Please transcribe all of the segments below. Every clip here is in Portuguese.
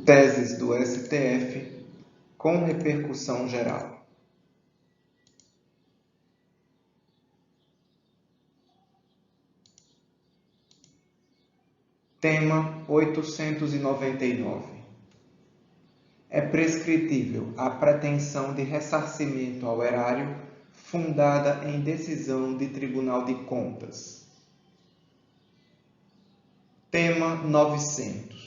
Teses do STF com repercussão geral. Tema 899. É prescritível a pretensão de ressarcimento ao erário fundada em decisão de Tribunal de Contas. Tema 900.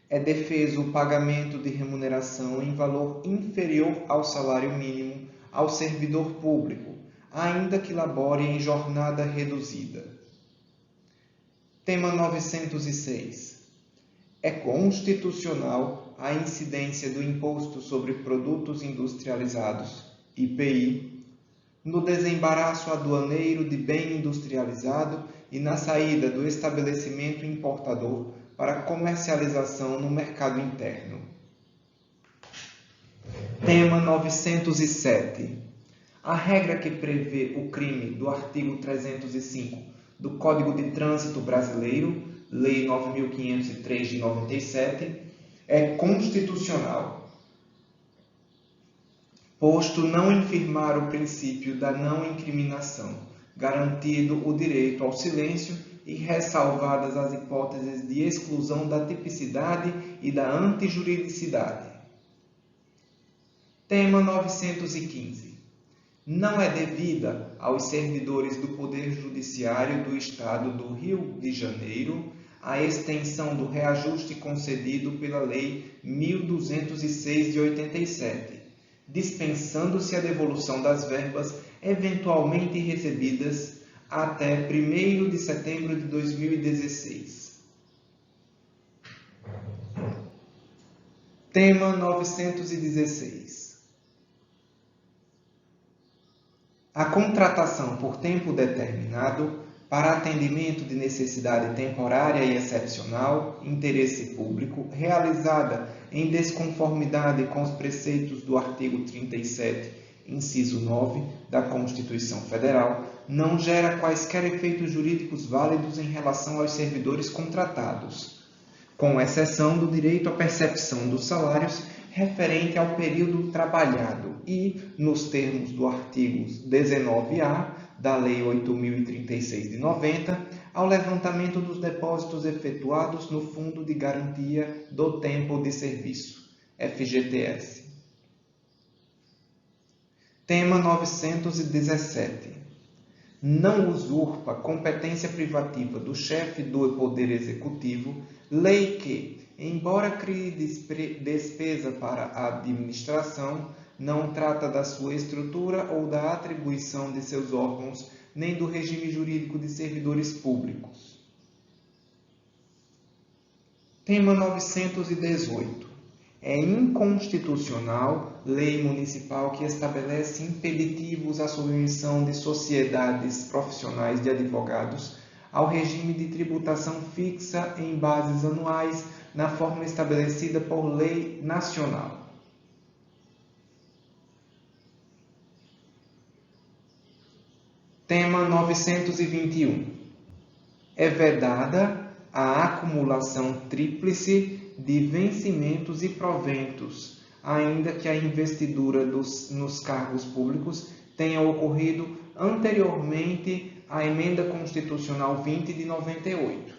É defeso o pagamento de remuneração em valor inferior ao salário mínimo ao servidor público, ainda que labore em jornada reduzida. Tema 906. É constitucional a incidência do Imposto sobre Produtos Industrializados, IPI, no desembaraço aduaneiro de bem industrializado e na saída do estabelecimento importador para comercialização no mercado interno. Tema 907. A regra que prevê o crime do artigo 305 do Código de Trânsito Brasileiro, Lei 9.503 de 97, é constitucional, posto não infirmar o princípio da não incriminação, garantido o direito ao silêncio e ressalvadas as hipóteses de exclusão da tipicidade e da antijuridicidade. Tema 915. Não é devida aos servidores do Poder Judiciário do Estado do Rio de Janeiro a extensão do reajuste concedido pela Lei 1.206 de 87, dispensando-se a devolução das verbas eventualmente recebidas até 1º de setembro de 2016. Tema 916. A contratação por tempo determinado para atendimento de necessidade temporária e excepcional, interesse público, realizada em desconformidade com os preceitos do artigo 37, inciso 9, da Constituição Federal, não gera quaisquer efeitos jurídicos válidos em relação aos servidores contratados, com exceção do direito à percepção dos salários referente ao período trabalhado e, nos termos do artigo 19-A da Lei 8.036 de 90, ao levantamento dos depósitos efetuados no Fundo de Garantia do Tempo de Serviço, FGTS. Tema 917. Não usurpa competência privativa do chefe do Poder Executivo, lei que, embora crie despesa para a administração, não trata da sua estrutura ou da atribuição de seus órgãos, nem do regime jurídico de servidores públicos. Tema 918. É inconstitucional lei municipal que estabelece impeditivos à submissão de sociedades profissionais de advogados ao regime de tributação fixa em bases anuais na forma estabelecida por lei nacional. Tema 921. É vedada a acumulação tríplice de vencimentos e proventos, ainda que a investidura nos cargos públicos tenha ocorrido anteriormente à Emenda Constitucional 20 de 98.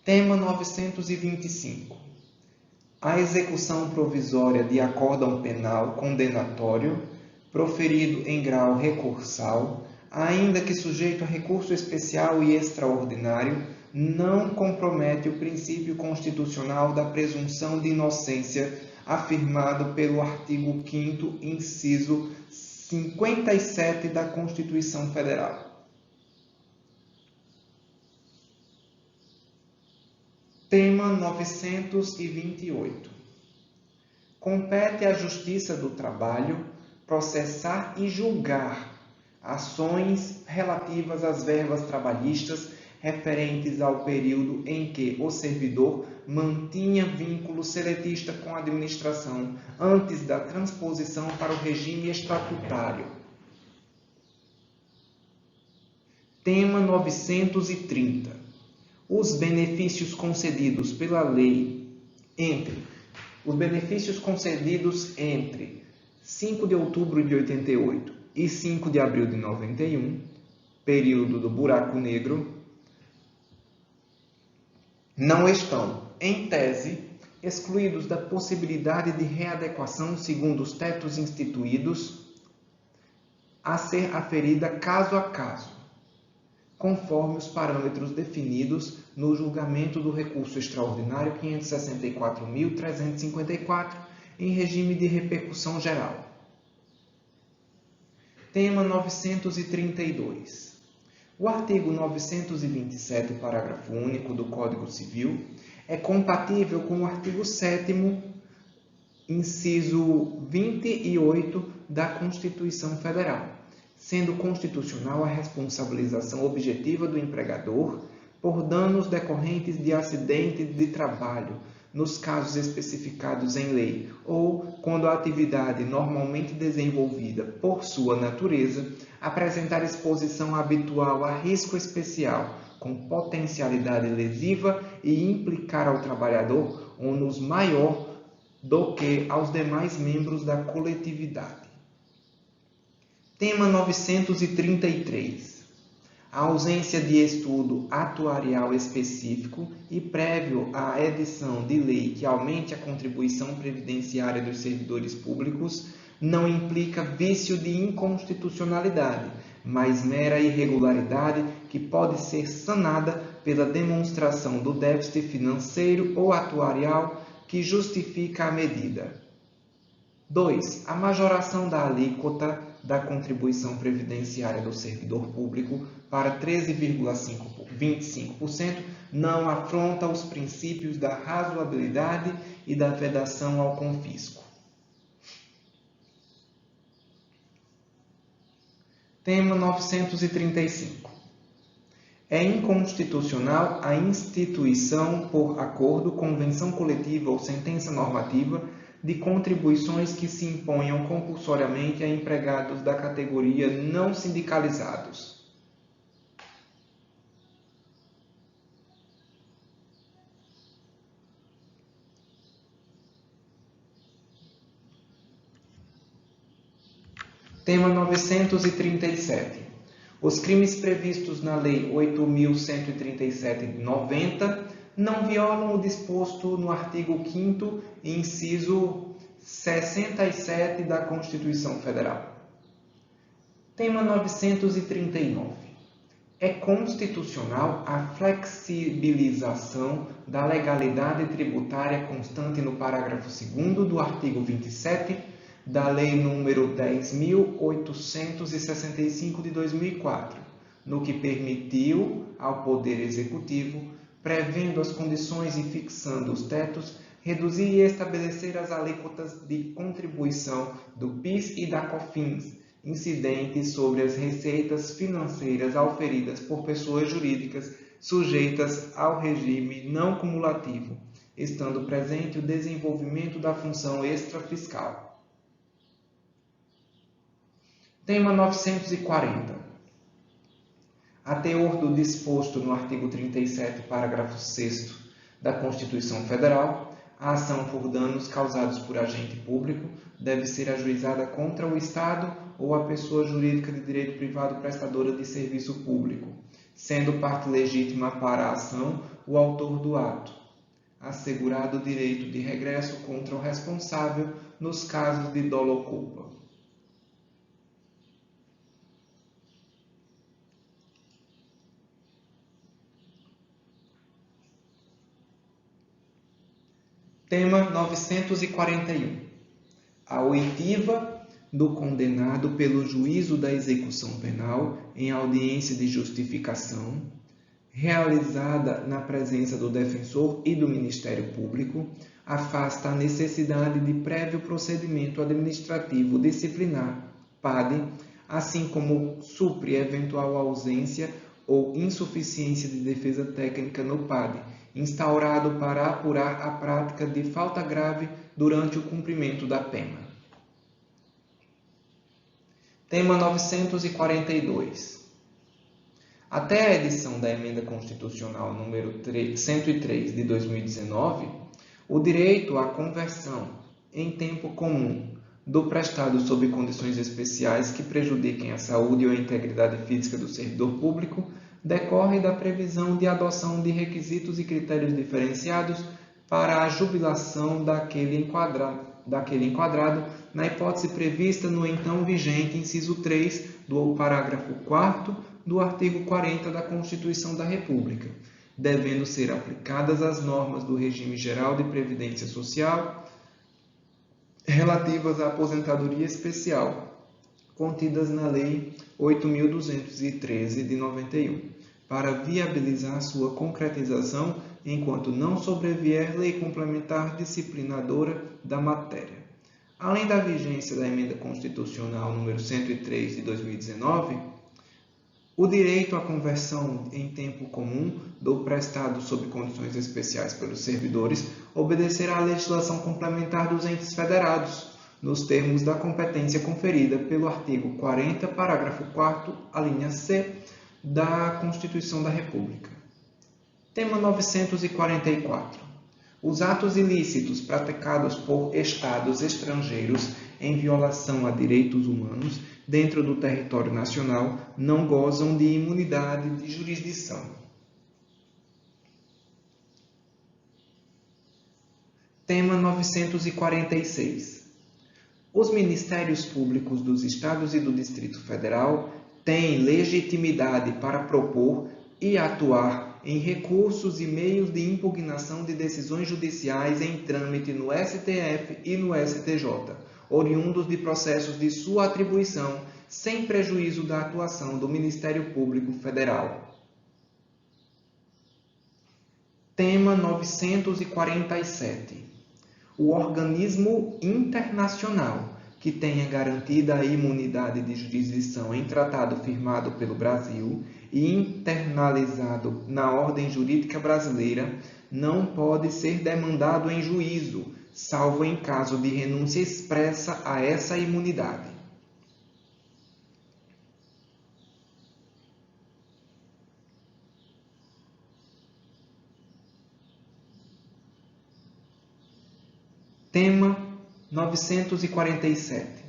Tema 925. A execução provisória de acórdão penal condenatório, proferido em grau recursal, ainda que sujeito a recurso especial e extraordinário, não compromete o princípio constitucional da presunção de inocência afirmado pelo artigo 5º, inciso 57 da Constituição Federal. Tema 928. Compete à Justiça do Trabalho processar e julgar ações relativas às verbas trabalhistas referentes ao período em que o servidor mantinha vínculo seletista com a administração antes da transposição para o regime estatutário. Tema 930. Os benefícios concedidos pela lei os benefícios concedidos entre 5 de outubro de 88 e 5 de abril de 91, período do buraco negro, não estão, em tese, excluídos da possibilidade de readequação segundo os tetos instituídos, a ser aferida caso a caso, conforme os parâmetros definidos no julgamento do recurso extraordinário 564.354, em regime de repercussão geral. Tema 932. O artigo 927, parágrafo único do Código Civil, é compatível com o artigo 7º, inciso 28 da Constituição Federal, sendo constitucional a responsabilização objetiva do empregador por danos decorrentes de acidente de trabalho, nos casos especificados em lei, ou quando a atividade normalmente desenvolvida por sua natureza apresentar exposição habitual a risco especial, com potencialidade lesiva e implicar ao trabalhador ônus maior do que aos demais membros da coletividade. Tema 933. A ausência de estudo atuarial específico e prévio à edição de lei que aumente a contribuição previdenciária dos servidores públicos não implica vício de inconstitucionalidade, mas mera irregularidade que pode ser sanada pela demonstração do déficit financeiro ou atuarial que justifica a medida. 2. A majoração da alíquota da contribuição previdenciária do servidor público para 13,25% não afronta os princípios da razoabilidade e da vedação ao confisco. Tema 935. É inconstitucional a instituição por acordo, convenção coletiva ou sentença normativa de contribuições que se imponham compulsoriamente a empregados da categoria não sindicalizados. Tema 937. Os crimes previstos na Lei 8.137/90 não violam o disposto no artigo 5º, inciso 67 da Constituição Federal. Tema 939. É constitucional a flexibilização da legalidade tributária constante no parágrafo 2º do artigo 27 da Lei nº 10.865 de 2004, no que permitiu ao Poder Executivo, prevendo as condições e fixando os tetos, reduzir e estabelecer as alíquotas de contribuição do PIS e da COFINS, incidentes sobre as receitas financeiras auferidas por pessoas jurídicas sujeitas ao regime não cumulativo, estando presente o desenvolvimento da função extrafiscal. Tema 940. A teor do disposto no artigo 37, parágrafo 6º da Constituição Federal, a ação por danos causados por agente público deve ser ajuizada contra o Estado ou a pessoa jurídica de direito privado prestadora de serviço público, sendo parte legítima para a ação o autor do ato, assegurado o direito de regresso contra o responsável nos casos de dolo ou culpa. Tema 941. A oitiva do condenado pelo juízo da execução penal em audiência de justificação, realizada na presença do defensor e do Ministério Público, afasta a necessidade de prévio procedimento administrativo disciplinar, PAD, assim como supre eventual ausência ou insuficiência de defesa técnica no PAD, instaurado para apurar a prática de falta grave durante o cumprimento da pena. Tema 942. Até a edição da Emenda Constitucional número 103 de 2019, o direito à conversão em tempo comum do prestado sob condições especiais que prejudiquem a saúde ou a integridade física do servidor público decorre da previsão de adoção de requisitos e critérios diferenciados para a jubilação daquele enquadrado na hipótese prevista no então vigente inciso 3 do parágrafo 4º do artigo 40 da Constituição da República, devendo ser aplicadas as normas do regime geral de previdência social relativas à aposentadoria especial, contidas na Lei 8.213 de 91, para viabilizar sua concretização enquanto não sobrevier lei complementar disciplinadora da matéria. Além da vigência da Emenda Constitucional número 103 de 2019, o direito à conversão em tempo comum do prestado sob condições especiais pelos servidores obedecerá à legislação complementar dos entes federados, nos termos da competência conferida pelo artigo 40, parágrafo 4º, a linha C, da Constituição da República. Tema 944. Os atos ilícitos praticados por estados estrangeiros em violação a direitos humanos dentro do território nacional não gozam de imunidade de jurisdição. Tema 946. Os Ministérios Públicos dos Estados e do Distrito Federal têm legitimidade para propor e atuar em recursos e meios de impugnação de decisões judiciais em trâmite no STF e no STJ, oriundos de processos de sua atribuição, sem prejuízo da atuação do Ministério Público Federal. Tema 947. O organismo internacional que tenha garantida a imunidade de jurisdição em tratado firmado pelo Brasil e internalizado na ordem jurídica brasileira não pode ser demandado em juízo, salvo em caso de renúncia expressa a essa imunidade. Tema 947.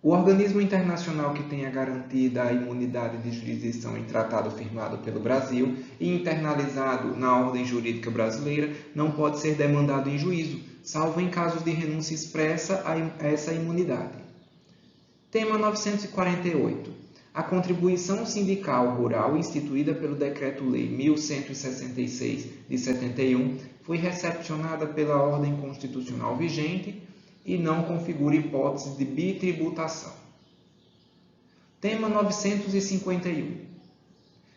O organismo internacional que tenha garantida a imunidade de jurisdição em tratado firmado pelo Brasil e internalizado na ordem jurídica brasileira não pode ser demandado em juízo, salvo em casos de renúncia expressa a essa imunidade. Tema 948. A contribuição sindical rural instituída pelo Decreto-Lei 1166 de 71 foi recepcionada pela ordem constitucional vigente e não configura hipótese de bitributação. Tema 951.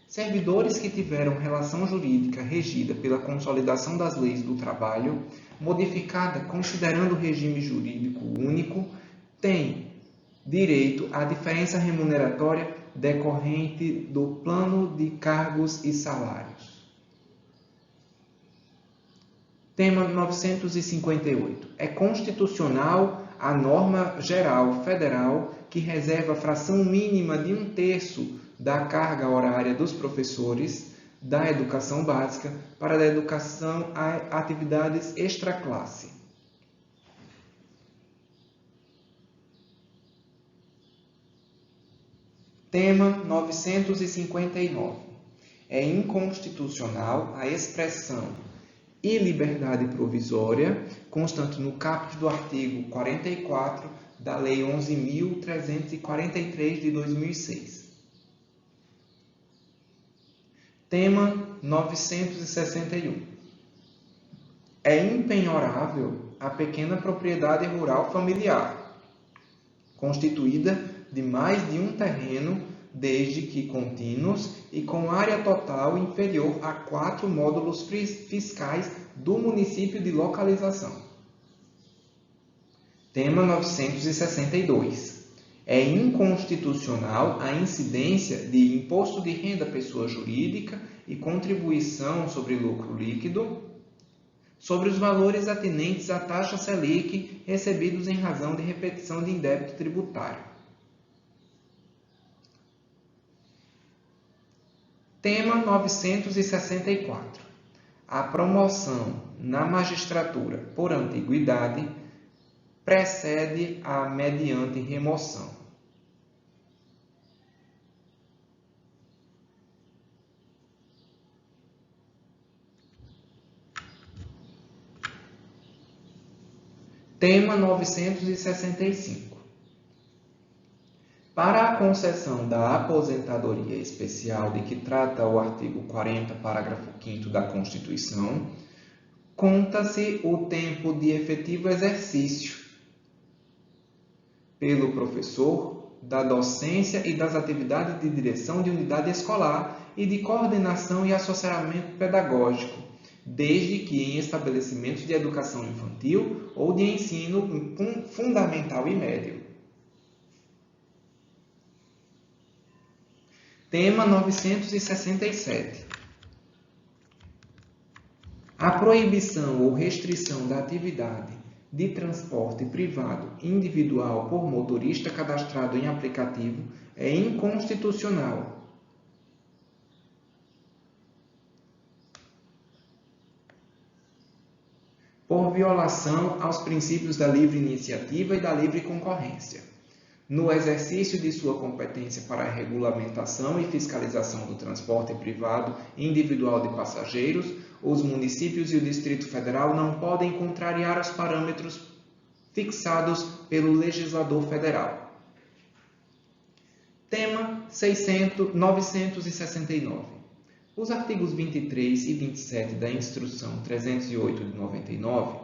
Servidores que tiveram relação jurídica regida pela consolidação das leis do trabalho, modificada considerando o regime jurídico único, têm direito à diferença remuneratória decorrente do plano de cargos e salários. Tema 958. É constitucional a norma geral federal que reserva a fração mínima de 1/3 da carga horária dos professores da educação básica para a educação a atividades extraclasse. Tema 959. É inconstitucional a expressão e liberdade provisória, constante no caput do artigo 44 da Lei 11.343 de 2006. Tema 961. É impenhorável a pequena propriedade rural familiar, constituída de mais de um terreno, desde que contínuos e com área total inferior a 4 módulos fiscais do município de localização. Tema 962. É inconstitucional a incidência de imposto de renda pessoa jurídica e contribuição sobre lucro líquido sobre os valores atinentes à taxa Selic recebidos em razão de repetição de indébito tributário. Tema 964. A promoção na magistratura por antiguidade precede a mediante remoção. Tema 965. Para a concessão da aposentadoria especial de que trata o artigo 40, parágrafo 5º da Constituição, conta-se o tempo de efetivo exercício pelo professor da docência e das atividades de direção de unidade escolar e de coordenação e assessoramento pedagógico, desde que em estabelecimentos de educação infantil ou de ensino fundamental e médio. Tema 967. A proibição ou restrição da atividade de transporte privado individual por motorista cadastrado em aplicativo é inconstitucional. Por violação aos princípios da livre iniciativa e da livre concorrência. No exercício de sua competência para a regulamentação e fiscalização do transporte privado individual de passageiros, os municípios e o Distrito Federal não podem contrariar os parâmetros fixados pelo legislador federal. Tema 969. Os artigos 23 e 27 da Instrução 308 de 99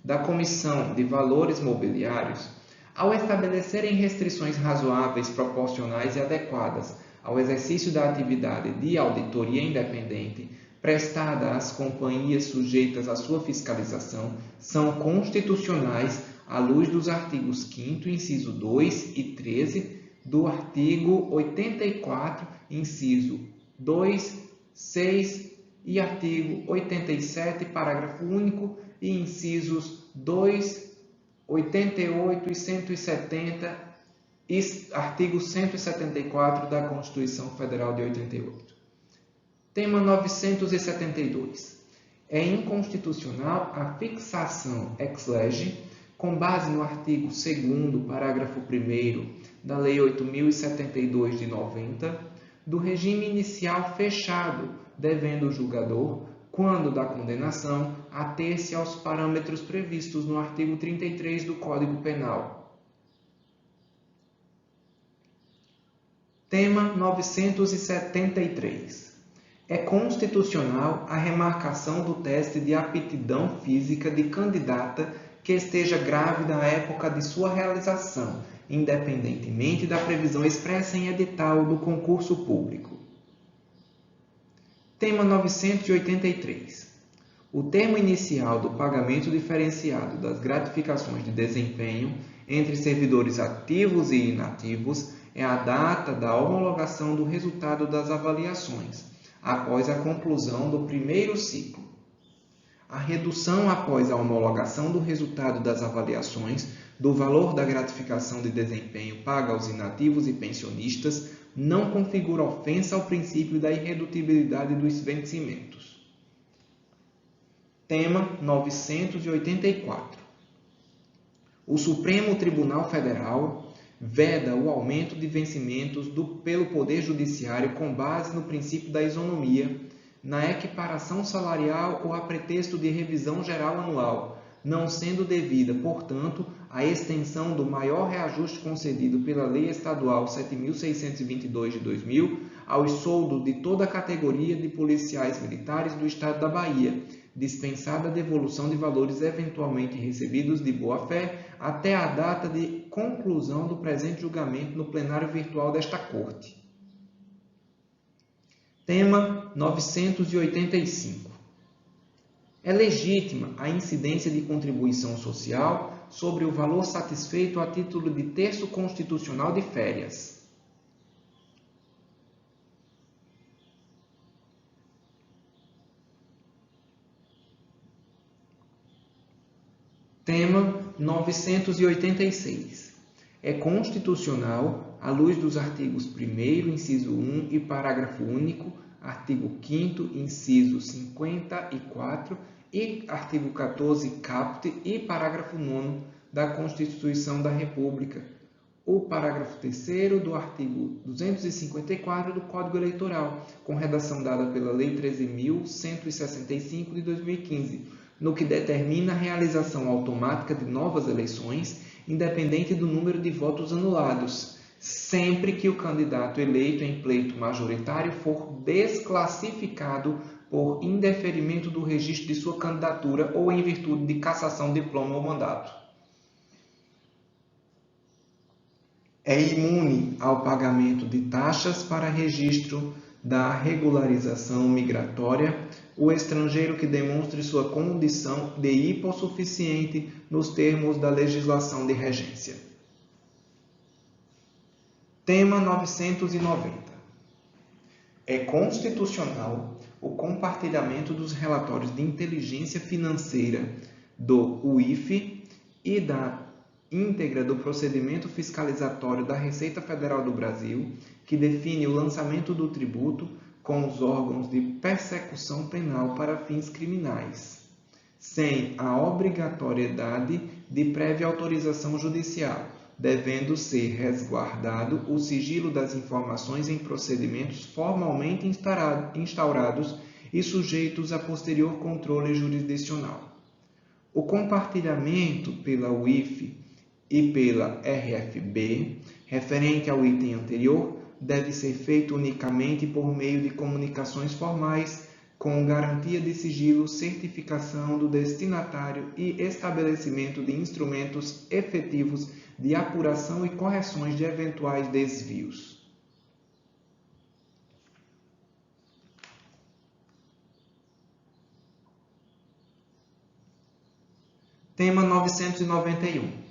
da Comissão de Valores Mobiliários, ao estabelecerem restrições razoáveis, proporcionais e adequadas ao exercício da atividade de auditoria independente prestada às companhias sujeitas à sua fiscalização, são constitucionais à luz dos artigos 5º, inciso 2 e 13, do artigo 84, inciso 2, 6 e artigo 87, parágrafo único e incisos 2, 88 e 170 e artigo 174 da Constituição Federal de 88. Tema 972. É inconstitucional a fixação ex lege, com base no artigo 2º, parágrafo 1º da Lei 8.072 de 90, do regime inicial fechado, devendo o julgador, quando da condenação, ater-se aos parâmetros previstos no artigo 33 do Código Penal. Tema 973. É constitucional a remarcação do teste de aptidão física de candidata que esteja grávida à época de sua realização, independentemente da previsão expressa em edital do concurso público. Tema 983. O termo inicial do pagamento diferenciado das gratificações de desempenho entre servidores ativos e inativos é a data da homologação do resultado das avaliações, após a conclusão do primeiro ciclo. A redução após a homologação do resultado das avaliações do valor da gratificação de desempenho paga aos inativos e pensionistas não configura ofensa ao princípio da irredutibilidade dos vencimentos. Tema 984. O Supremo Tribunal Federal veda o aumento de vencimentos pelo Poder Judiciário com base no princípio da isonomia, na equiparação salarial ou a pretexto de revisão geral anual, não sendo devida, portanto, a extensão do maior reajuste concedido pela Lei Estadual 7.622 de 2000 aos soldos de toda a categoria de policiais militares do Estado da Bahia, dispensada a devolução de valores eventualmente recebidos de boa-fé até a data de conclusão do presente julgamento no plenário virtual desta Corte. Tema 985. É legítima a incidência de contribuição social sobre o valor satisfeito a título de terço constitucional de férias. Tema 986. É constitucional, à luz dos artigos 1º, inciso 1 e parágrafo único artigo 5º, inciso 54 e artigo 14, caput e parágrafo 9º da Constituição da República, o parágrafo 3º do artigo 254 do Código Eleitoral, com redação dada pela Lei 13.165 de 2015, no que determina a realização automática de novas eleições, independente do número de votos anulados, sempre que o candidato eleito em pleito majoritário for desclassificado por indeferimento do registro de sua candidatura ou em virtude de cassação de diploma ou mandato. É imune ao pagamento de taxas para registro da regularização migratória o estrangeiro que demonstre sua condição de hipossuficiente nos termos da legislação de regência. Tema 990. É constitucional o compartilhamento dos relatórios de inteligência financeira do UIF e da íntegra do procedimento fiscalizatório da Receita Federal do Brasil, que define o lançamento do tributo com os órgãos de persecução penal para fins criminais, sem a obrigatoriedade de prévia autorização judicial, devendo ser resguardado o sigilo das informações em procedimentos formalmente instaurados e sujeitos a posterior controle jurisdicional. O compartilhamento pela UIF e pela RFB, referente ao item anterior, deve ser feito unicamente por meio de comunicações formais, com garantia de sigilo, certificação do destinatário e estabelecimento de instrumentos efetivos de apuração e correções de eventuais desvios. Tema 991.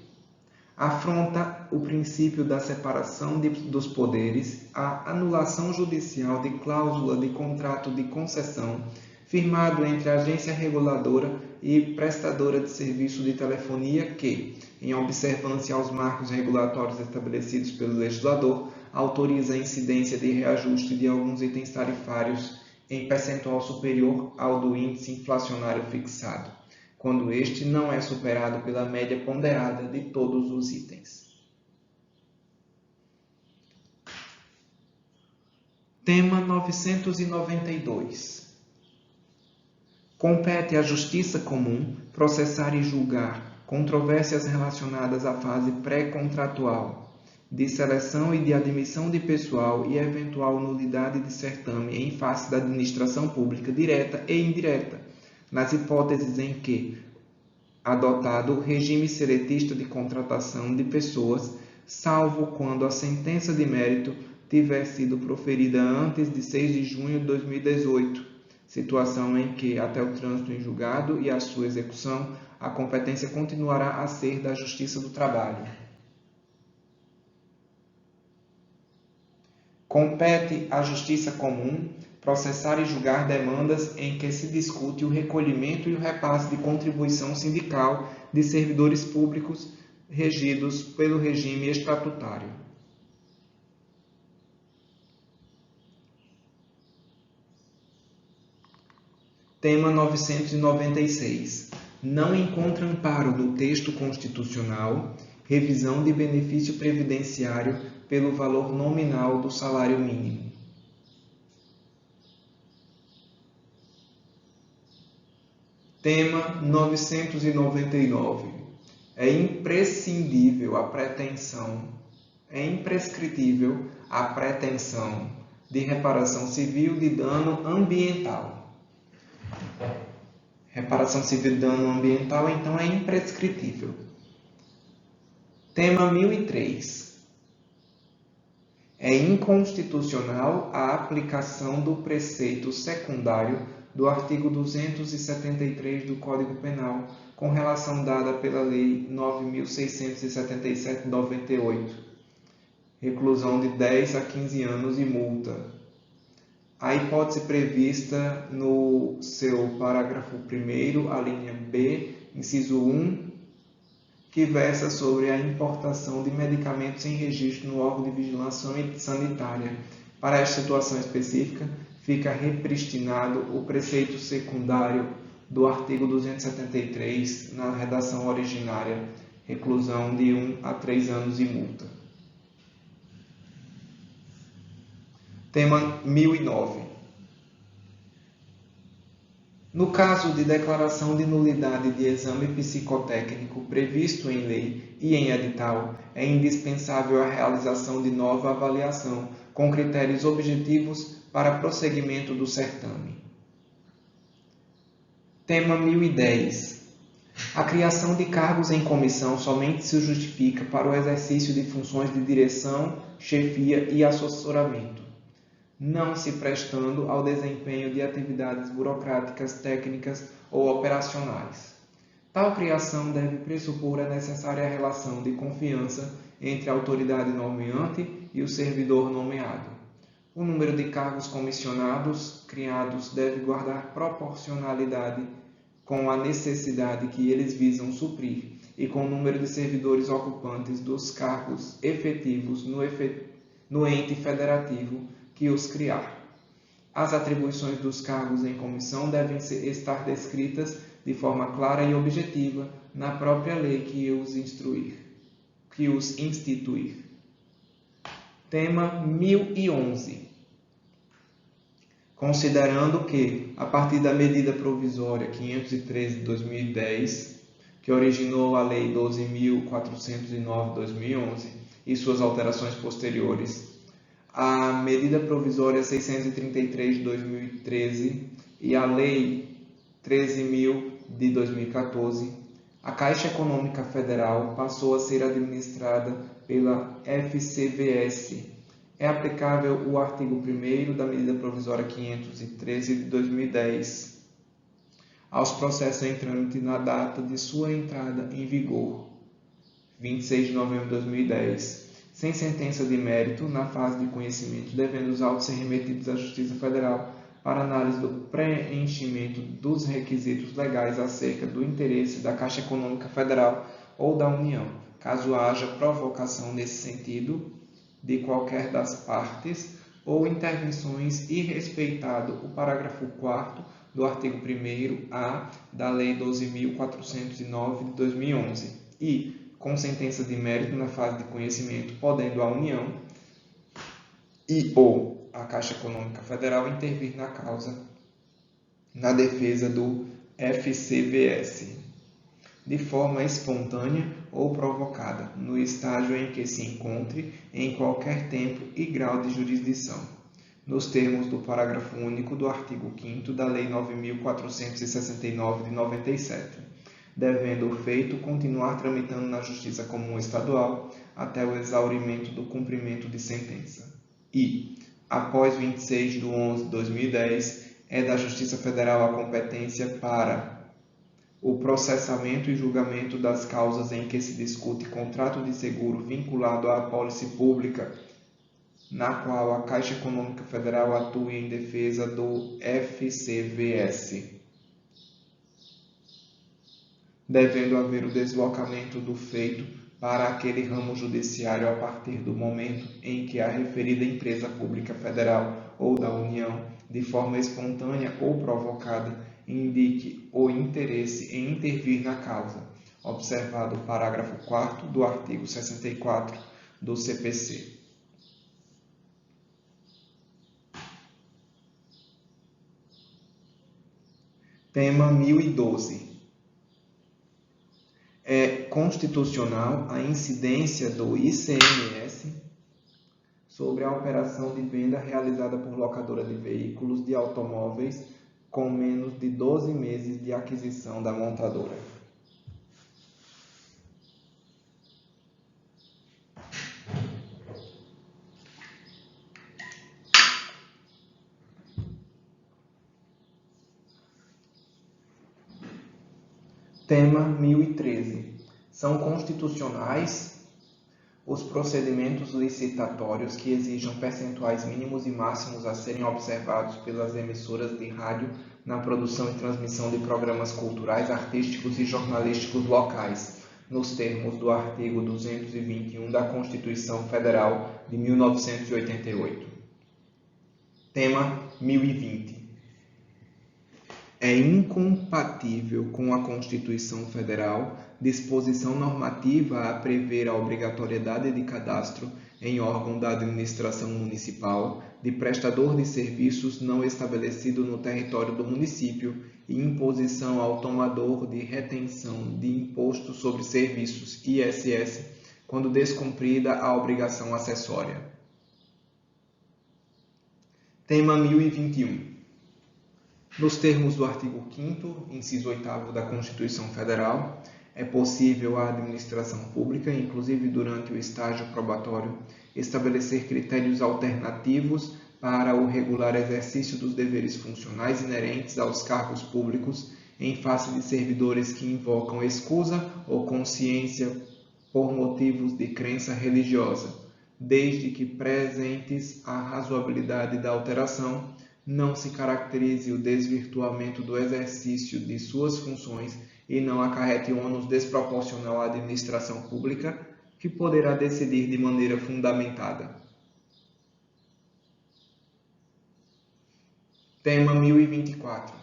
Afronta o princípio da separação dos poderes, a anulação judicial de cláusula de contrato de concessão firmado entre a agência reguladora e prestadora de serviço de telefonia que, em observância aos marcos regulatórios estabelecidos pelo legislador, autoriza a incidência de reajuste de alguns itens tarifários em percentual superior ao do índice inflacionário fixado, quando este não é superado pela média ponderada de todos os itens. Tema 992. Compete à Justiça Comum processar e julgar controvérsias relacionadas à fase pré-contratual, de seleção e de admissão de pessoal e eventual nulidade de certame em face da administração pública direta e indireta, nas hipóteses em que adotado regime seletista de contratação de pessoas, salvo quando a sentença de mérito tiver sido proferida antes de 6 de junho de 2018, situação em que, até o trânsito em julgado e a sua execução, a competência continuará a ser da Justiça do Trabalho. Compete à Justiça Comum processar e julgar demandas em que se discute o recolhimento e o repasse de contribuição sindical de servidores públicos regidos pelo regime estatutário. Tema 996. Não encontra amparo no texto constitucional revisão de benefício previdenciário pelo valor nominal do salário mínimo. Tema 999. É imprescritível a pretensão de reparação civil de dano ambiental. Reparação civil de dano ambiental, então, é imprescritível. Tema 1003. É inconstitucional a aplicação do preceito secundário do artigo 273 do Código Penal, com relação dada pela Lei 9.677 de 98, reclusão de 10 a 15 anos e multa. A hipótese prevista no seu parágrafo 1º, a linha B, inciso 1, que versa sobre a importação de medicamentos sem registro no órgão de vigilância sanitária. Para esta situação específica, fica repristinado o preceito secundário do artigo 273 na redação originária, reclusão de 1 a 3 anos e multa. Tema 1009. No caso de declaração de nulidade de exame psicotécnico previsto em lei e em edital, é indispensável a realização de nova avaliação com critérios objetivos para prosseguimento do certame. Tema 1010. A criação de cargos em comissão somente se justifica para o exercício de funções de direção, chefia e assessoramento, não se prestando ao desempenho de atividades burocráticas, técnicas ou operacionais. Tal criação deve pressupor a necessária relação de confiança entre a autoridade nomeante e o servidor nomeado. O número de cargos comissionados criados deve guardar proporcionalidade com a necessidade que eles visam suprir e com o número de servidores ocupantes dos cargos efetivos no ente federativo que os criar. As atribuições dos cargos em comissão devem estar descritas de forma clara e objetiva na própria lei que os instituir. Tema 1011. Considerando que, a partir da medida provisória 513 de 2010, que originou a Lei 12.409 de 2011 e suas alterações posteriores, a medida provisória 633 de 2013 e a Lei 13.000 de 2014, a Caixa Econômica Federal passou a ser administrada pela FCVS. É aplicável o artigo 1º da medida provisória 513 de 2010 aos processos em trâmite na data de sua entrada em vigor, 26 de novembro de 2010, sem sentença de mérito na fase de conhecimento, devendo os autos ser remetidos à Justiça Federal para análise do preenchimento dos requisitos legais acerca do interesse da Caixa Econômica Federal ou da União, caso haja provocação nesse sentido de qualquer das partes ou intervenções e respeitado o parágrafo 4º do artigo 1º-A da Lei 12.409 de 2011 e, com sentença de mérito na fase de conhecimento, podendo a União ou a Caixa Econômica Federal intervir na causa na defesa do FCVS, de forma espontânea ou provocada, no estágio em que se encontre, em qualquer tempo e grau de jurisdição, nos termos do parágrafo único do artigo 5º da Lei 9.469 de 97, devendo o feito continuar tramitando na Justiça Comum Estadual até o exaurimento do cumprimento de sentença. E, após 26 de 11 de 2010, é da Justiça Federal a competência para o processamento e julgamento das causas em que se discute contrato de seguro vinculado à apólice pública, na qual a Caixa Econômica Federal atue em defesa do FCVS, devendo haver o deslocamento do feito para aquele ramo judiciário a partir do momento em que a referida empresa pública federal ou da União, de forma espontânea ou provocada, indique o interesse em intervir na causa, observado o parágrafo 4º do artigo 64 do CPC. Tema 1012. É constitucional a incidência do ICMS sobre a operação de venda realizada por locadora de veículos de automóveis com menos de 12 meses de aquisição da montadora. Tema 1013. São constitucionais os procedimentos licitatórios que exijam percentuais mínimos e máximos a serem observados pelas emissoras de rádio na produção e transmissão de programas culturais, artísticos e jornalísticos locais, nos termos do artigo 221 da Constituição Federal de 1988. Tema 1020. É incompatível com a Constituição Federal disposição normativa a prever a obrigatoriedade de cadastro em órgão da administração municipal de prestador de serviços não estabelecido no território do município e imposição ao tomador de retenção de imposto sobre serviços ISS quando descumprida a obrigação acessória. Tema 1021. Nos termos do artigo 5º, inciso 8º da Constituição Federal, é possível à administração pública, inclusive durante o estágio probatório, estabelecer critérios alternativos para o regular exercício dos deveres funcionais inerentes aos cargos públicos em face de servidores que invocam escusa ou consciência por motivos de crença religiosa, desde que presentes a razoabilidade da alteração, não se caracterize o desvirtuamento do exercício de suas funções e não acarrete ônus desproporcional à administração pública, que poderá decidir de maneira fundamentada. Tema 1024.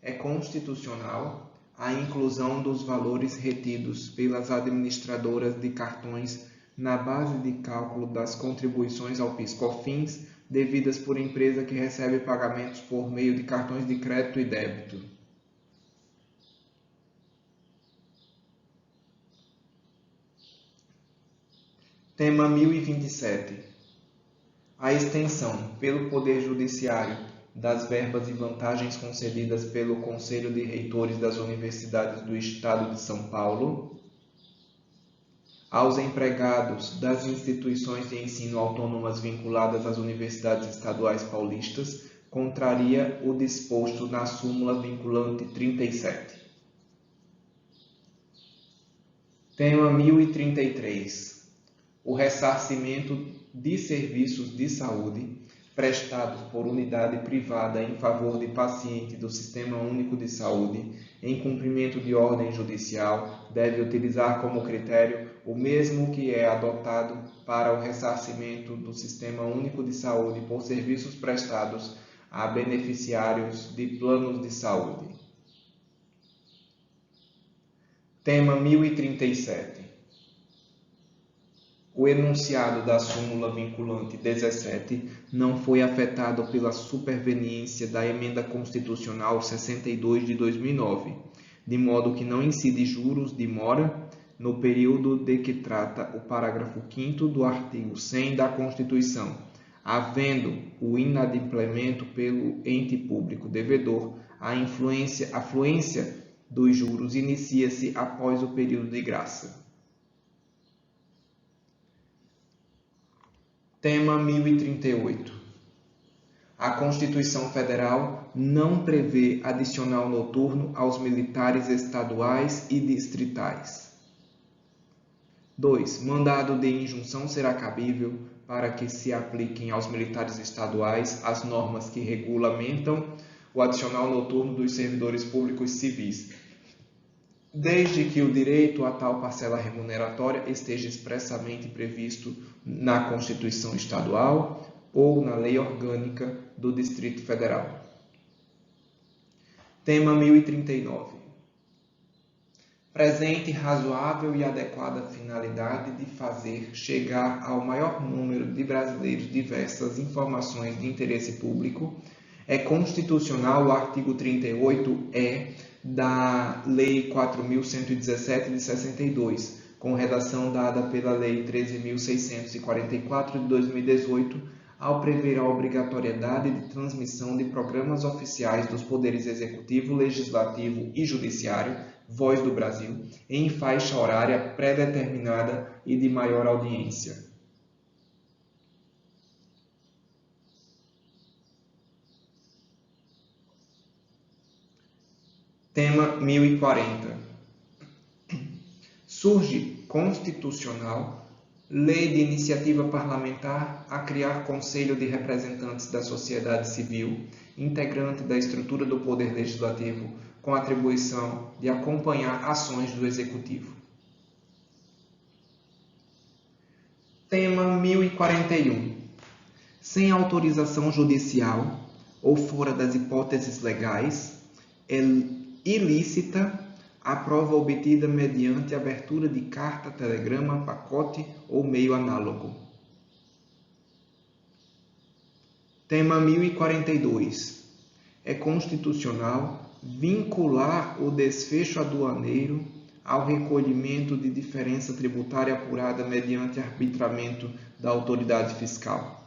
É constitucional a inclusão dos valores retidos pelas administradoras de cartões na base de cálculo das contribuições ao PIS/COFINS devidas por empresa que recebe pagamentos por meio de cartões de crédito e débito. Tema 1027. A extensão pelo Poder Judiciário das verbas e vantagens concedidas pelo Conselho de Reitores das Universidades do Estado de São Paulo aos empregados das instituições de ensino autônomas vinculadas às universidades estaduais paulistas contraria o disposto na súmula vinculante 37. Tema 1033. O ressarcimento de serviços de saúde prestados por unidade privada em favor de paciente do Sistema Único de Saúde, em cumprimento de ordem judicial, deve utilizar como critério o mesmo que é adotado para o ressarcimento do Sistema Único de Saúde por serviços prestados a beneficiários de planos de saúde. Tema 1037. O enunciado da súmula vinculante 17 não foi afetado pela superveniência da Emenda Constitucional 62 de 2009, de modo que não incide juros de mora no período de que trata o parágrafo 5º do artigo 100 da Constituição, havendo o inadimplemento pelo ente público devedor, a fluência dos juros inicia-se após o período de graça. Tema 1038. A Constituição Federal não prevê adicional noturno aos militares estaduais e distritais. 2. Mandado de injunção será cabível para que se apliquem aos militares estaduais as normas que regulamentam o adicional noturno dos servidores públicos civis, desde que o direito a tal parcela remuneratória esteja expressamente previsto na Constituição Estadual ou na Lei Orgânica do Distrito Federal. Tema 1039. Presente razoável e adequada finalidade de fazer chegar ao maior número de brasileiros diversas informações de interesse público, é constitucional o artigo 38-E da Lei 4.117 de 62, com redação dada pela Lei 13.644 de 2018, ao prever a obrigatoriedade de transmissão de programas oficiais dos poderes executivo, legislativo e judiciário, Voz do Brasil, em faixa horária pré-determinada e de maior audiência. Tema 1040. Surge constitucional lei de iniciativa parlamentar a criar Conselho de Representantes da Sociedade Civil, integrante da estrutura do Poder Legislativo, com atribuição de acompanhar ações do Executivo. Tema 1041. sem autorização judicial ou fora das hipóteses legais, é ilícita a prova obtida mediante abertura de carta, telegrama, pacote ou meio análogo. Tema 1042. É constitucional vincular o desfecho aduaneiro ao recolhimento de diferença tributária apurada mediante arbitramento da autoridade fiscal.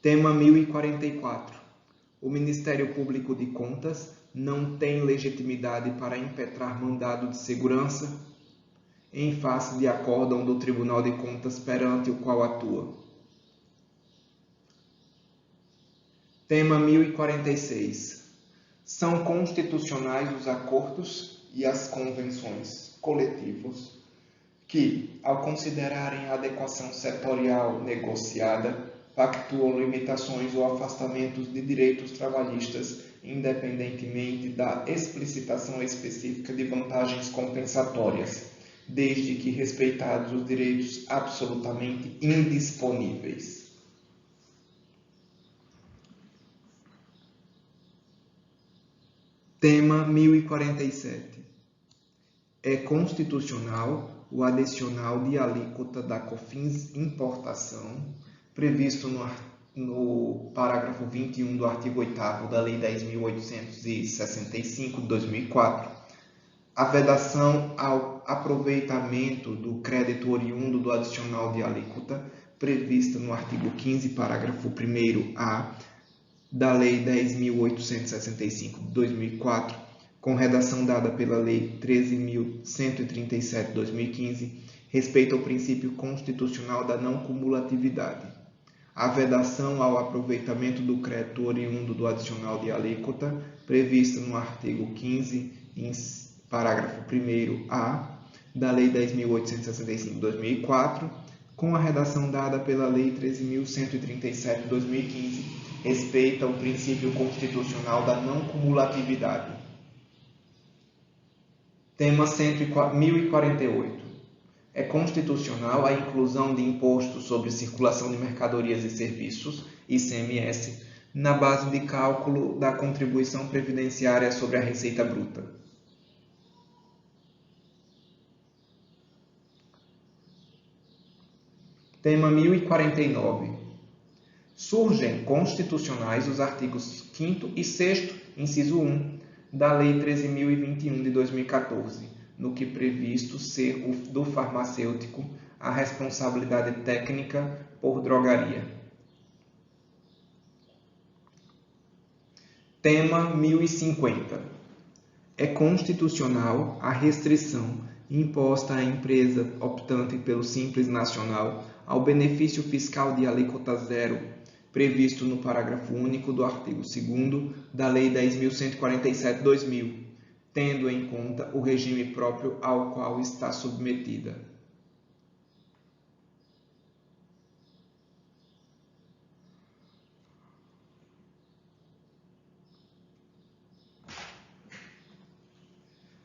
Tema 1044. O Ministério Público de Contas não tem legitimidade para impetrar mandado de segurança em face de acórdão do Tribunal de Contas perante o qual atua. Tema 1046. São constitucionais os acordos e as convenções coletivos que, ao considerarem a adequação setorial negociada, pactuam limitações ou afastamentos de direitos trabalhistas, independentemente da explicitação específica de vantagens compensatórias, desde que respeitados os direitos absolutamente indisponíveis. Tema 1047. É constitucional o adicional de alíquota da COFINS importação, previsto no parágrafo 21 do artigo 8º da Lei 10.865 de 2004, a vedação ao aproveitamento do crédito oriundo do adicional de alíquota, prevista no artigo 15, parágrafo 1º-A, da Lei 10.865 de 2004, com redação dada pela Lei 13.137 de 2015, respeita ao princípio constitucional da não cumulatividade. A vedação ao aproveitamento do crédito oriundo do adicional de alíquota, prevista no artigo 15, parágrafo 1º-A, da Lei 10.865 de 2004, com a redação dada pela Lei 13.137 de 2015, respeita o princípio constitucional da não cumulatividade. Tema 1048. É constitucional a inclusão de imposto sobre circulação de mercadorias e serviços, ICMS, na base de cálculo da contribuição previdenciária sobre a receita bruta. Tema 1049. Surgem constitucionais os artigos 5º e 6º, inciso 1, da Lei 13.021 de 2014, no que previsto ser do farmacêutico a responsabilidade técnica por drogaria. Tema 1050. É constitucional a restrição imposta à empresa optante pelo Simples Nacional ao benefício fiscal de alíquota zero, previsto no parágrafo único do artigo 2º da Lei 10.147 de 2000, tendo em conta o regime próprio ao qual está submetida.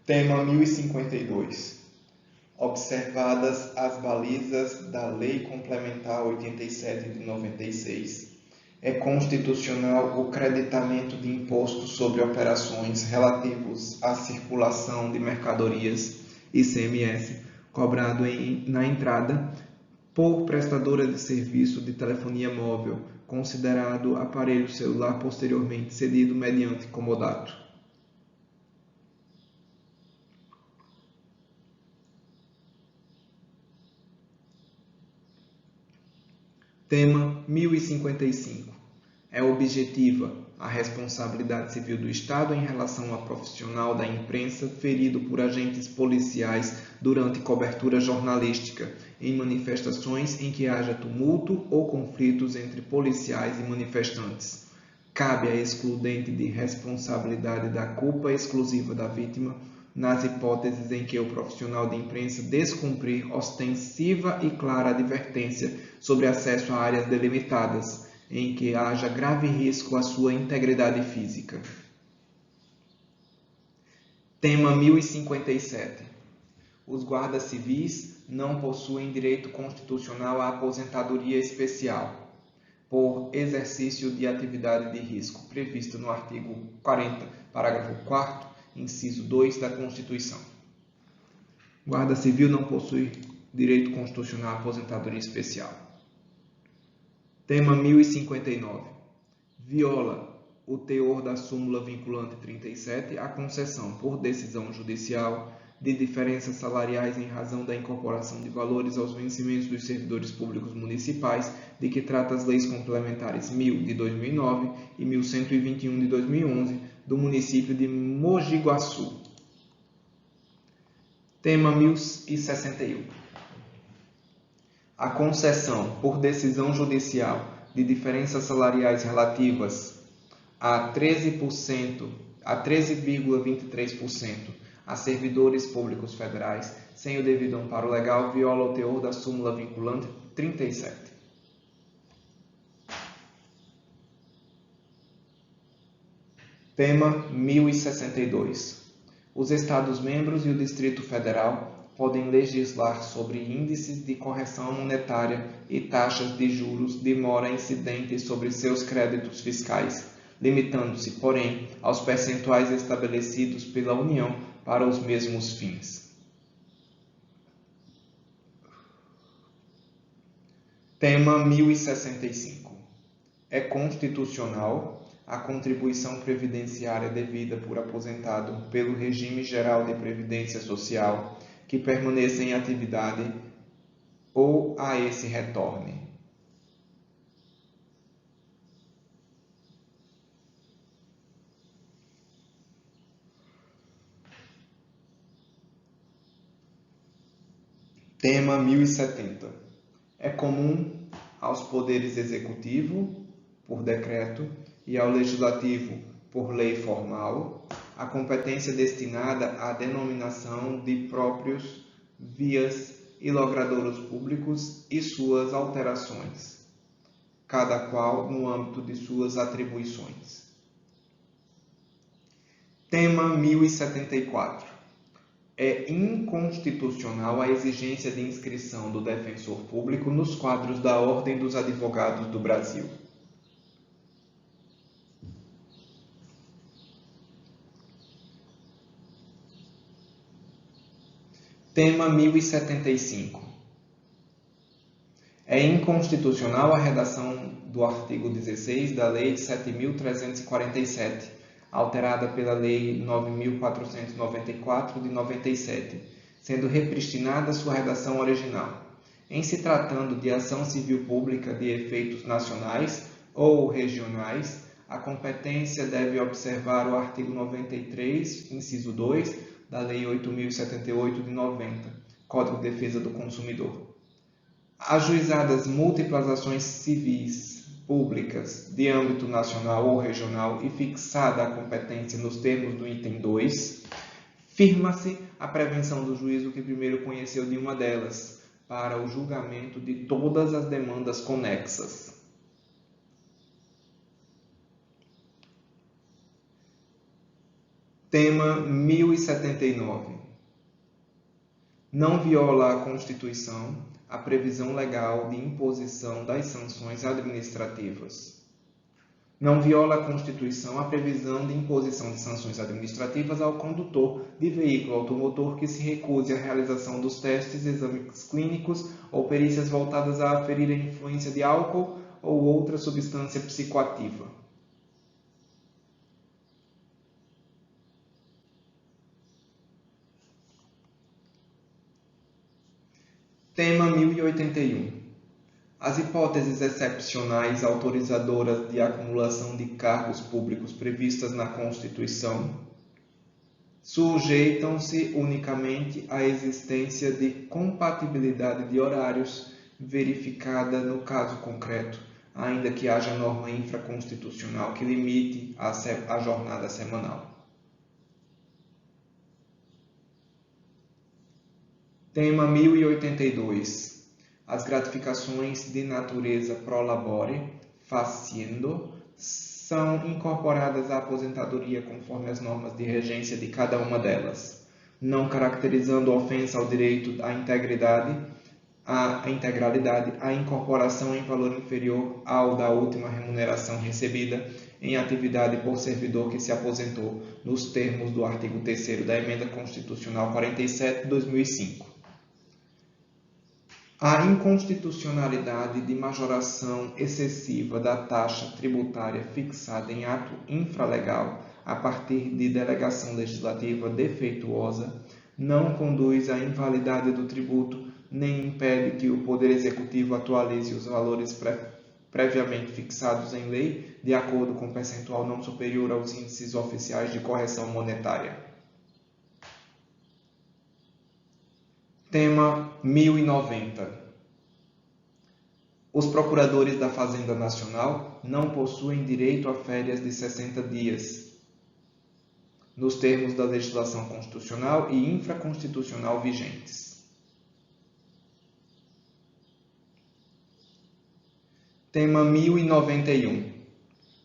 Tema 1052. Observadas as balizas da Lei Complementar 87 de 96, é constitucional o creditamento de imposto sobre operações relativos à circulação de mercadorias, ICMS, cobrado na entrada por prestadora de serviço de telefonia móvel, considerado aparelho celular posteriormente cedido mediante comodato. Tema 1055. É objetiva a responsabilidade civil do Estado em relação a profissional da imprensa ferido por agentes policiais durante cobertura jornalística em manifestações em que haja tumulto ou conflitos entre policiais e manifestantes. Cabe a excludente de responsabilidade da culpa exclusiva da vítima nas hipóteses em que o profissional de imprensa descumprir ostensiva e clara advertência sobre acesso a áreas delimitadas, em que haja grave risco à sua integridade física. Tema 1057. Os guardas civis não possuem direito constitucional à aposentadoria especial, por exercício de atividade de risco, previsto no artigo 40, parágrafo 4º, inciso 2 da Constituição. Guarda civil não possui direito constitucional à aposentadoria especial. Tema 1059. Viola o teor da súmula vinculante 37 a concessão, por decisão judicial, de diferenças salariais em razão da incorporação de valores aos vencimentos dos servidores públicos municipais, de que trata as leis complementares 1000 de 2009 e 1121 de 2011 do município de Mogi Guaçu. Tema 1061. A concessão, por decisão judicial, de diferenças salariais relativas a 13,23% a servidores públicos federais, sem o devido amparo legal, viola o teor da súmula vinculante 37. Tema 1062. Os Estados-membros e o Distrito Federal podem legislar sobre índices de correção monetária e taxas de juros de mora incidentes sobre seus créditos fiscais, limitando-se, porém, aos percentuais estabelecidos pela União para os mesmos fins. Tema 1065. É constitucional a contribuição previdenciária devida por aposentado pelo regime geral de previdência social que permaneça em atividade ou a esse retorne. Tema 1070. É comum aos poderes executivo, por decreto, e ao legislativo, por lei formal, a competência destinada à denominação de próprios vias e logradouros públicos e suas alterações, cada qual no âmbito de suas atribuições. Tema 1074. É inconstitucional a exigência de inscrição do defensor público nos quadros da Ordem dos Advogados do Brasil. Tema 1075. É inconstitucional a redação do artigo 16 da Lei 7.347, alterada pela Lei 9.494 de 97, sendo repristinada sua redação original. Em se tratando de ação civil pública de efeitos nacionais ou regionais, a competência deve observar o artigo 93, inciso 2, da Lei 8.078 de 90, Código de Defesa do Consumidor. Ajuizadas múltiplas ações civis públicas de âmbito nacional ou regional e fixada a competência nos termos do item 2, firma-se a prevenção do juízo que primeiro conheceu de uma delas, para o julgamento de todas as demandas conexas. Tema 1079. Não viola a Constituição a previsão legal de imposição das sanções administrativas. Não viola a Constituição a previsão de imposição de sanções administrativas ao condutor de veículo automotor que se recuse à realização dos testes, exames clínicos ou perícias voltadas a aferir a influência de álcool ou outra substância psicoativa. Tema 1081. As hipóteses excepcionais autorizadoras de acumulação de cargos públicos previstas na Constituição sujeitam-se unicamente à existência de compatibilidade de horários verificada no caso concreto, ainda que haja norma infraconstitucional que limite a jornada semanal. Tema 1082. As gratificações de natureza pro labore, faciendo, são incorporadas à aposentadoria conforme as normas de regência de cada uma delas. não caracterizando ofensa ao direito à integralidade, a incorporação em valor inferior ao da última remuneração recebida em atividade por servidor que se aposentou, nos termos do artigo 3º da Emenda Constitucional 47 de 2005. A inconstitucionalidade de majoração excessiva da taxa tributária fixada em ato infralegal a partir de delegação legislativa defeituosa não conduz à invalidade do tributo, nem impede que o Poder Executivo atualize os valores previamente fixados em lei, de acordo com percentual não superior aos índices oficiais de correção monetária. Tema 1090. Os procuradores da Fazenda Nacional não possuem direito a férias de 60 dias, nos termos da legislação constitucional e infraconstitucional vigentes. Tema 1091.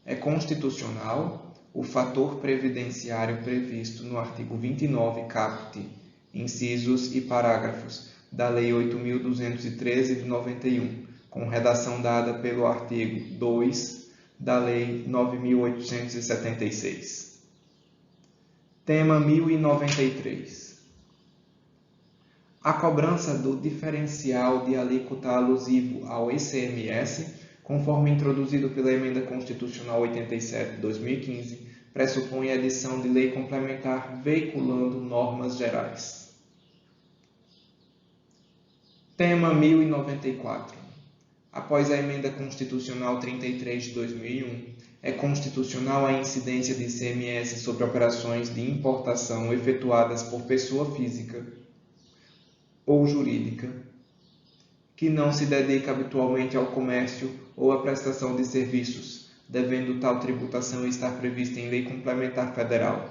É constitucional o fator previdenciário previsto no artigo 29, caput, incisos e parágrafos da Lei 8.213 de 91, com redação dada pelo artigo 2 da Lei 9.876. Tema 1093. A cobrança do diferencial de alíquota alusivo ao ICMS, conforme introduzido pela Emenda Constitucional 87 de 2015, pressupõe a edição de lei complementar veiculando normas gerais. Tema 1094. Após a Emenda Constitucional 33 de 2001, é constitucional a incidência de ICMS sobre operações de importação efetuadas por pessoa física ou jurídica que não se dedica habitualmente ao comércio ou à prestação de serviços, devendo tal tributação estar prevista em lei complementar federal.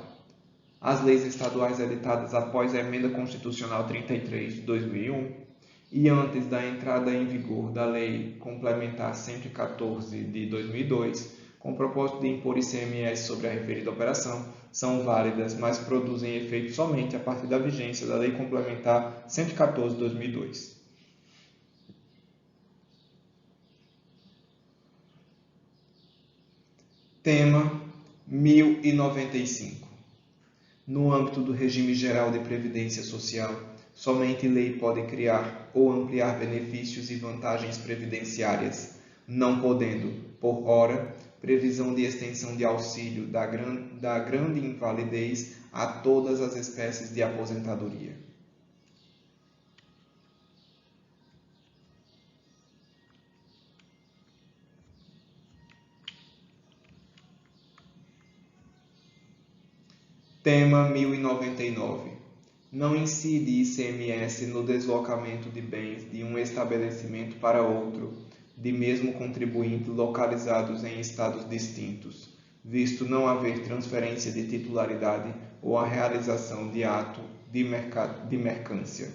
As leis estaduais editadas após a Emenda Constitucional 33 de 2001 e antes da entrada em vigor da Lei Complementar 114 de 2002, com o propósito de impor ICMS sobre a referida operação, são válidas, mas produzem efeito somente a partir da vigência da Lei Complementar 114 de 2002. Tema 1095. No âmbito do regime geral de previdência social, somente lei pode criar ou ampliar benefícios e vantagens previdenciárias, não podendo, por ora, previsão de extensão de auxílio da grande invalidez a todas as espécies de aposentadoria. Tema 1099. Não incide ICMS no deslocamento de bens de um estabelecimento para outro, de mesmo contribuinte localizados em estados distintos, visto não haver transferência de titularidade ou a realização de ato de mercância.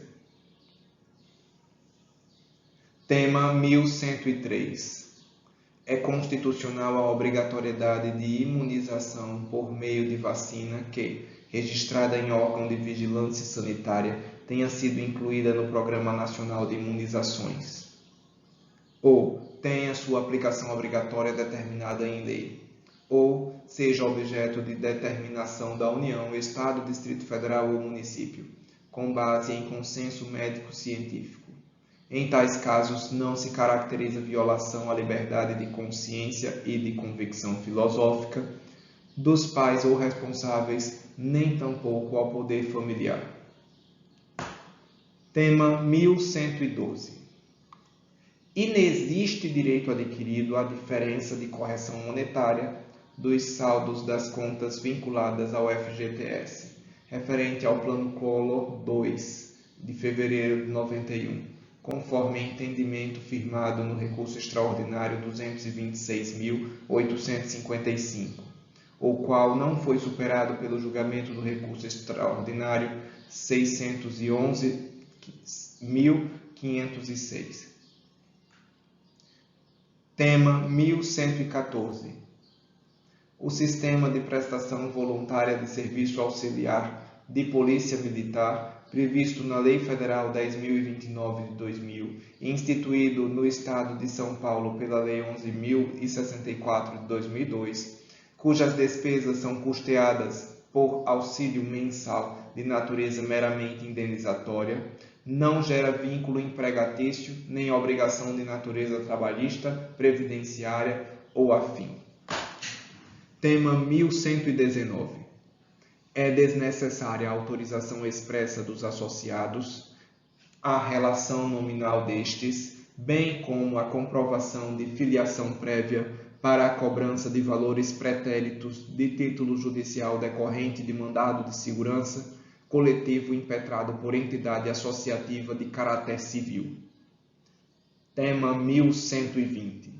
Tema 1103. É constitucional a obrigatoriedade de imunização por meio de vacina que, registrada em órgão de vigilância sanitária, tenha sido incluída no Programa Nacional de Imunizações, ou tenha sua aplicação obrigatória determinada em lei, ou seja objeto de determinação da União, Estado, Distrito Federal ou município, com base em consenso médico-científico. Em tais casos, não se caracteriza violação à liberdade de consciência e de convicção filosófica dos pais ou responsáveis, nem tampouco ao poder familiar. Tema 1112. Inexiste direito adquirido à diferença de correção monetária dos saldos das contas vinculadas ao FGTS, referente ao Plano Collor II, de fevereiro de 91. Conforme entendimento firmado no recurso extraordinário 226.855, o qual não foi superado pelo julgamento do recurso extraordinário 611.506. Tema 1114. O sistema de prestação voluntária de serviço auxiliar de Polícia Militar, previsto na Lei Federal 10.029 de 2000 e instituído no Estado de São Paulo pela Lei 11.064 de 2002, cujas despesas são custeadas por auxílio mensal de natureza meramente indenizatória, não gera vínculo empregatício nem obrigação de natureza trabalhista, previdenciária ou afim. Tema 1119. É desnecessária a autorização expressa dos associados, a relação nominal destes, bem como a comprovação de filiação prévia para a cobrança de valores pretéritos de título judicial decorrente de mandado de segurança coletivo impetrado por entidade associativa de caráter civil. Tema 1120.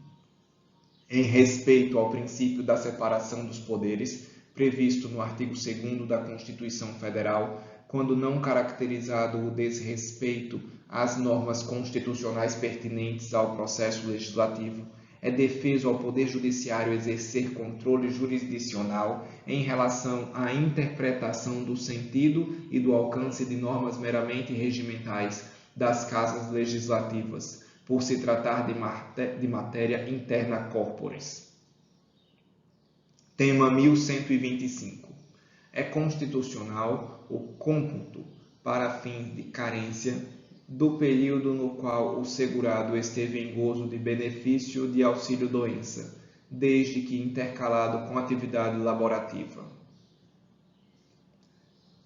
Em respeito ao princípio da separação dos poderes, previsto no artigo 2º da Constituição Federal, quando não caracterizado o desrespeito às normas constitucionais pertinentes ao processo legislativo, é defeso ao Poder Judiciário exercer controle jurisdicional em relação à interpretação do sentido e do alcance de normas meramente regimentais das casas legislativas, por se tratar de matéria interna corporis. Tema 1125. É constitucional o cômputo, para fins de carência, do período no qual o segurado esteve em gozo de benefício de auxílio-doença, desde que intercalado com atividade laborativa.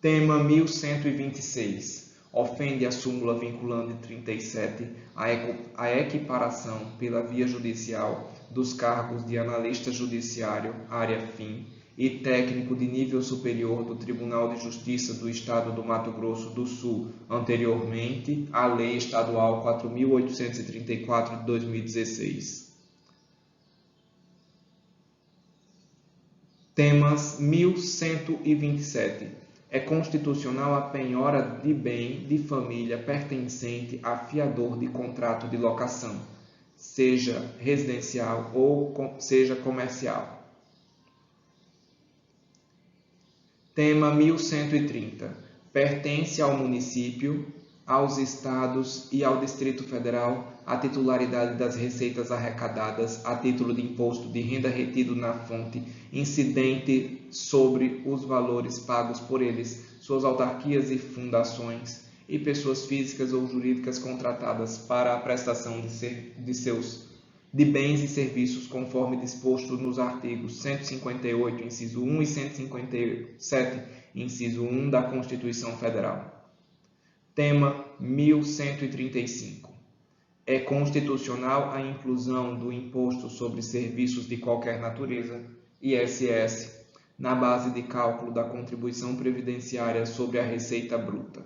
Tema 1126. Ofende a súmula vinculante 37 a equiparação pela via judicial dos cargos de analista judiciário, área fim, e técnico de nível superior do Tribunal de Justiça do Estado do Mato Grosso do Sul, anteriormente à Lei Estadual 4.834 de 2016. Temas 1127. É constitucional a penhora de bem de família pertencente a fiador de contrato de locação, seja residencial ou seja comercial. Tema 1130. Pertence ao município, aos estados e ao Distrito Federal a titularidade das receitas arrecadadas a título de imposto de renda retido na fonte incidente sobre os valores pagos por eles, suas autarquias e fundações e pessoas físicas ou jurídicas contratadas para a prestação de bens e serviços conforme disposto nos artigos 158, inciso 1 e 157, inciso 1 da Constituição Federal. Tema 1135. É constitucional a inclusão do Imposto sobre Serviços de Qualquer Natureza, ISS, na base de cálculo da contribuição previdenciária sobre a receita bruta.